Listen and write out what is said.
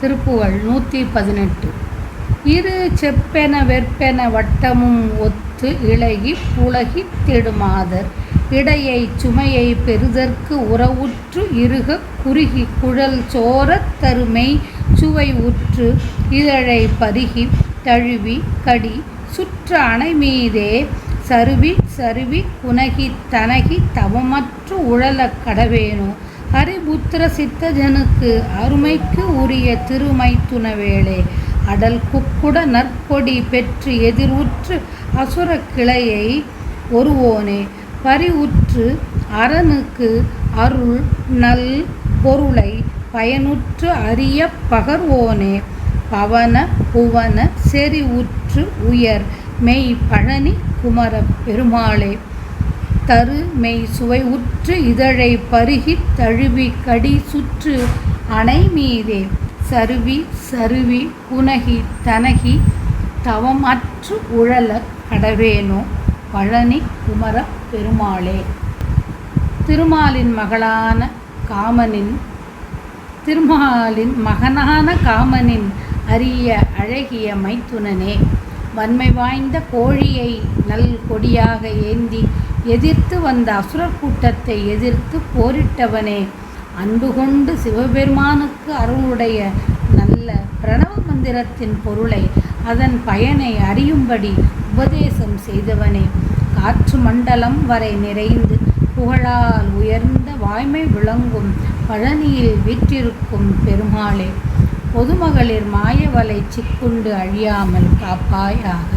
திருப்புகழ் 118. இரு செப்பென வெற்பென வட்டமும் ஒத்து இளகி புலகித் திடுமாதர் இடையை சுமையை பெறுதற்கு உறவுற்று இறுகக் குறுகி குழல் சோரத் தருமெய் சுவை உற்று இதழை பருகி தழுவி கடி சுற்ற அணைமீதே சருவி சருவி குனகித் தனகி தவமற்று உழலக் கடவேனோ ஹரிபுத்திர சித்தஜனுக்கு அருமைக்கு உரிய திருமைத்துனவேளே அடல் குக்குட நற்கொடி பெற்று எதிர்வுற்று அசுரக் கிளையை ஒருவோனே பரிவுற்று அரணுக்கு அருள் நல் பொருளை பயனுற்று அறிய பகர்வோனே பவன புவன செறிவுற்று உயர் மெய் பழனி குமரப் பெருமாளே தரு மெய் சுவை உற்று இதழை பருகித் தழுவி கடி சுற்று அணை மீதே சருவி சருவி குனகி தனகி தவமற்று உழலக் கடவேனோ பழனி குமரப் பெருமாளே. திருமாலின் மகனான காமனின் அரிய அழகிய மைத்துனனே, வன்மை வாய்ந்த கோழியை நல் கொடியாக ஏந்தி எதிர்த்து வந்த அசுரர் கூட்டத்தை எதிர்த்து போரிட்டவனே, அன்பு கொண்டு சிவபெருமானுக்கு அருளுடைய நல்ல பிரணவ மந்திரத்தின் பொருளை அதன் பயனை அறியும்படி உபதேசம் செய்தவனே, காற்று மண்டலம் வரை நிறைந்து புகழால் உயர்ந்த வாய்மை விளங்கும் பழனியில் வீற்றிருக்கும் பெருமாளே, பொதுமகளிர் மாயவலை சிக்குண்டு அழியாமல் காப்பாயாக.